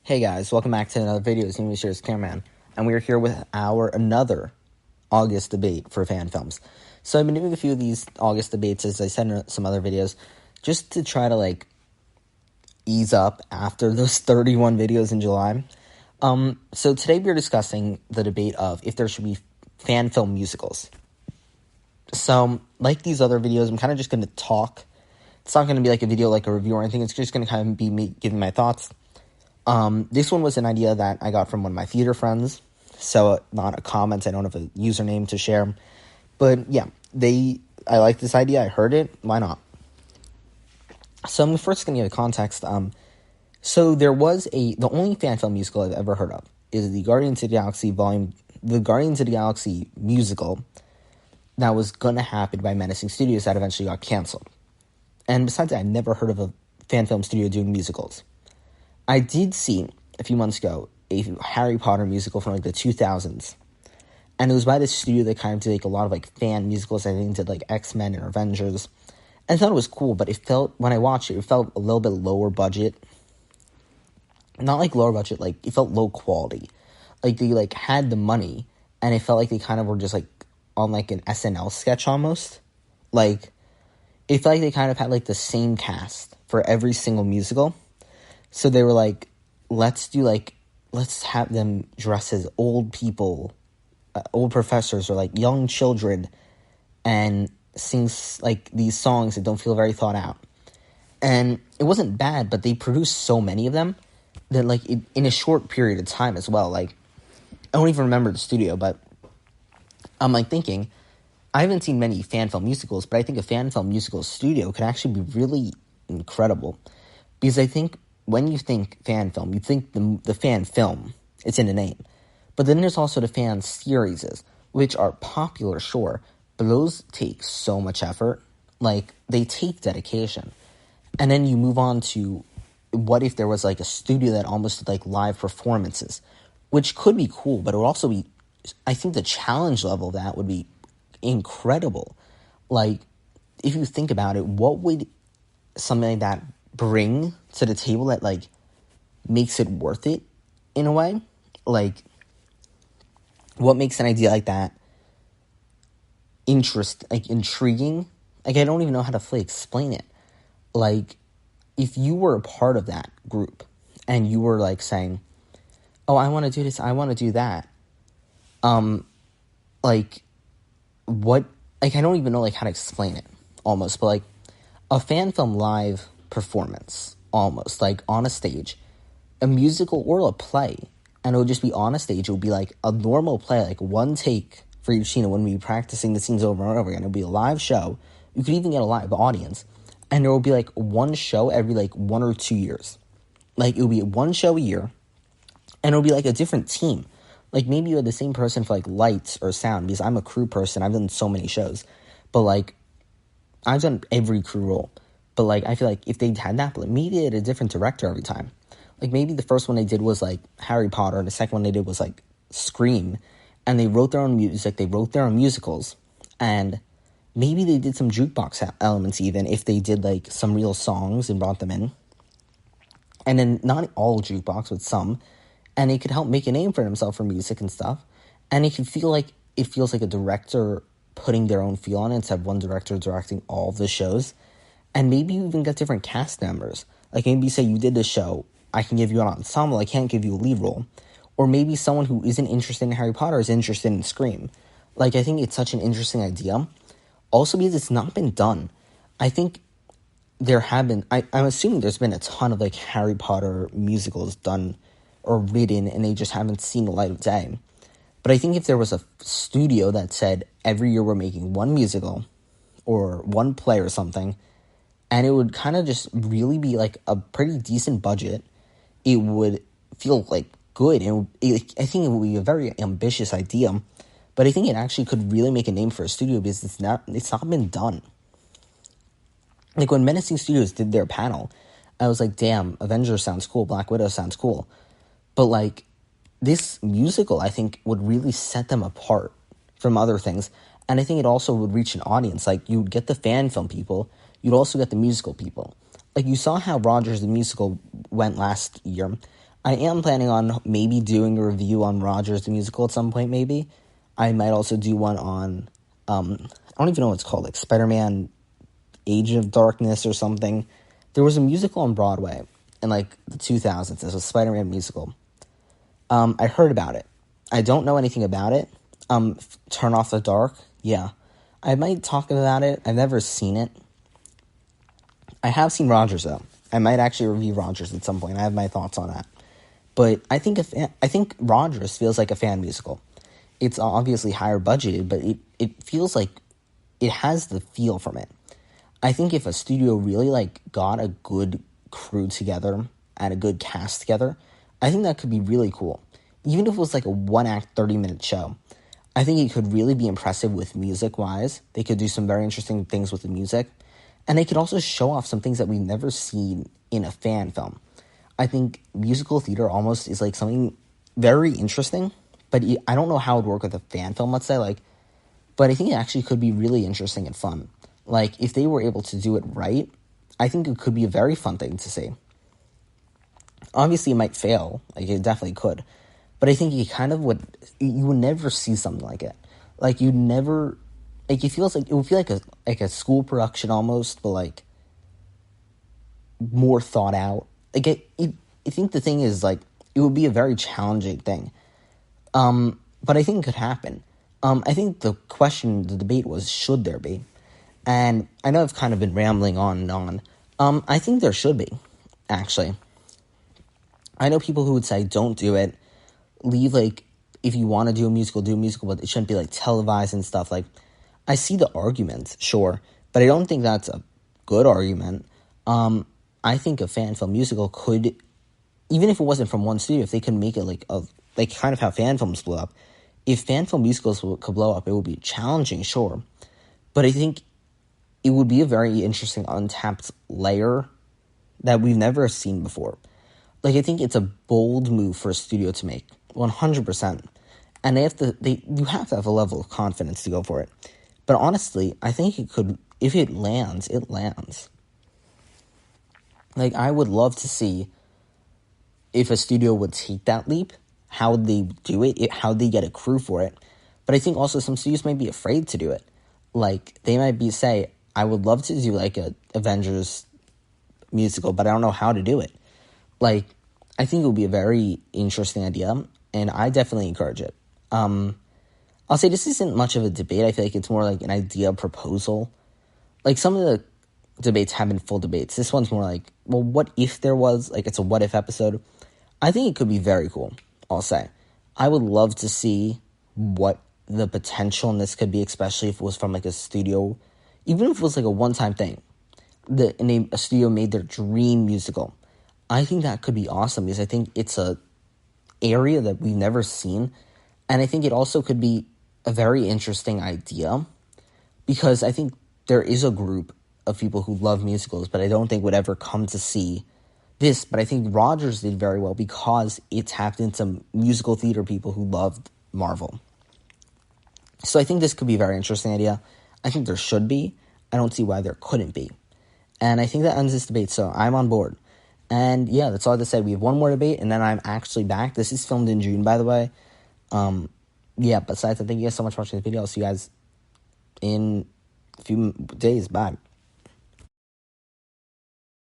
Hey guys, welcome back to another video. It's me, Cameraman, and we're here with our another August debate for fan films. So I've been doing a few of these August debates, as I said in some other videos, just to try to ease up after those 31 videos in July. So today we're discussing the debate of if there should be fan film musicals. So like these other videos, I'm kind of just going to talk. It's not going to be like a video, like a review or anything. It's just going to kind of be me giving my thoughts. This one was an idea that I got from one of my theater friends, so not a comment, I don't have a username to share, but yeah, I like this idea, I heard it, why not? So I'm first going to give a context. So there was the only fan film musical I've ever heard of is the Guardians of the Galaxy musical that was going to happen by Menacing Studios that eventually got canceled. And besides that, I've never heard of a fan film studio doing musicals. I did see, a few months ago, a Harry Potter musical from the 2000s. And it was by this studio that kind of did a lot of fan musicals. I think did X-Men and Avengers. And I thought it was cool, but when I watched it, it felt a little bit lower budget. Not lower budget, it felt low quality. They had the money, and it felt like they kind of were just on an SNL sketch almost. It felt like they kind of had the same cast for every single musical. So they were let's have them dress as old people, old professors, or young children, and sing these songs that don't feel very thought out. And it wasn't bad, but they produced so many of them that in a short period of time as well. I don't even remember the studio, but I'm thinking, I haven't seen many fan film musicals, but I think a fan film musical studio could actually be really incredible, because I think when you think fan film, you think the fan film, it's in the name. But then there's also the fan series, which are popular, sure, but those take so much effort. They take dedication. And then you move on to, what if there was a studio that almost did live performances, which could be cool, but it would also be, I think the challenge level of that would be incredible. If you think about it, what would something like that bring to the table that makes it worth it in a way? What makes an idea like that intriguing? I don't even know how to fully explain it. If you were a part of that group and you were saying, oh, I want to do this, I want to do that, what, I don't even know how to explain it almost, but a fan film live performance, almost on a stage, a musical or a play, and it would just be on a stage. It would be a normal play, one take for each scene. It wouldn't be practicing the scenes over and over again. It would be a live show. You could even get a live audience, and there would be one show every 1 or 2 years. It would be one show a year, and it would be a different team. Maybe you had the same person for lights or sound, because I'm a crew person. I've done so many shows, but I've done every crew role. But, I feel if they had that, but maybe they had a different director every time. Maybe the first one they did was, Harry Potter, and the second one they did was, Scream. And they wrote their own music, they wrote their own musicals. And maybe they did some jukebox elements even, if they did, some real songs and brought them in. And then, not all jukebox, but some. And they could help make a name for themselves for music and stuff. And it could feel it feels like a director putting their own feel on it, instead of one director directing all of the shows. And maybe you even get different cast members. Maybe say you did this show, I can give you an ensemble, I can't give you a lead role. Or maybe someone who isn't interested in Harry Potter is interested in Scream. I think it's such an interesting idea. Also because it's not been done. I think there have been, I'm assuming there's been a ton of Harry Potter musicals done or written, and they just haven't seen the light of day. But I think if there was a studio that said, every year we're making one musical, or one play or something, and it would kind of just really be a pretty decent budget, it would feel good. And I think it would be a very ambitious idea, but I think it actually could really make a name for a studio, because it's not been done. When Menacing Studios did their panel, I was damn, Avengers sounds cool, Black Widow sounds cool. But this musical, I think, would really set them apart from other things. And I think it also would reach an audience. You would get the fan film people, you'd also get the musical people. You saw how Rogers the Musical went last year. I am planning on maybe doing a review on Rogers the musical at some point, maybe. I might also do one on, I don't even know what it's called, like Spider-Man Age of Darkness or something. There was a musical on Broadway in, like, the 2000s. It was a Spider-Man musical. I heard about it. I don't know anything about it. Turn Off the Dark, yeah. I might talk about it. I've never seen it. I have seen Rogers, though. I might actually review Rogers at some point. I have my thoughts on that. But I think Rogers feels like a fan musical. It's obviously higher budgeted, but it feels like it has the feel from it. I think if a studio really, like, got a good crew together and a good cast together, I think that could be really cool. Even if it was like a one-act, 30-minute show, I think it could really be impressive with music-wise. They could do some very interesting things with the music. And they could also show off some things that we've never seen in a fan film. I think musical theater almost is like something very interesting, but I don't know how it would work with a fan film, let's say, like, but I think it actually could be really interesting and fun. Like, if they were able to do it right, I think it could be a very fun thing to see. Obviously, it might fail. Like, it definitely could. But I think you would never see something like it. Like, you'd never, like, it would feel like a school production almost, but, like, more thought out. Like, I think the thing is, like, it would be a very challenging thing. But I think it could happen. I think the debate was, should there be? And I know I've kind of been rambling on and on. I think there should be, actually. I know people who would say, don't do it. Leave, like, if you want to do a musical, but it shouldn't be, like, televised and stuff. Like, I see the argument, sure, but I don't think that's a good argument. I think a fan film musical could, even if it wasn't from one studio, if they could make it like kind of how fan films blew up. If fan film musicals could blow up, it would be challenging, sure, but I think it would be a very interesting untapped layer that we've never seen before. Like, I think it's a bold move for a studio to make, 100%, and you have to have a level of confidence to go for it. But honestly, I think it could, if it lands, it lands. Like, I would love to see if a studio would take that leap, how would they do it, how would they get a crew for it. But I think also some studios might be afraid to do it. Like, they might say, I would love to do, like, a Avengers musical, but I don't know how to do it. Like, I think it would be a very interesting idea, and I definitely encourage it. I'll say this isn't much of a debate. I feel like it's more like an idea proposal. Like, some of the debates have been full debates. This one's more like, well, what if there was, like, it's a what if episode. I think it could be very cool, I'll say. I would love to see what the potential in this could be, especially if it was from, like, a studio, even if it was, like, a one-time thing. A studio made their dream musical. I think that could be awesome, because I think it's a area that we've never seen, and I think it also could be a very interesting idea, because I think there is a group of people who love musicals, but I don't think would ever come to see this. But I think Rogers did very well because it tapped into musical theater people who loved Marvel. So I think this could be a very interesting idea. I think there should be. I don't see why there couldn't be. And I think that ends this debate, so I'm on board. And yeah, that's all I have to say. We have one more debate, and then I'm actually back. This is filmed in June, by the way. Yeah, besides, thank you guys so much for watching this video. I'll see you guys in a few days. Bye.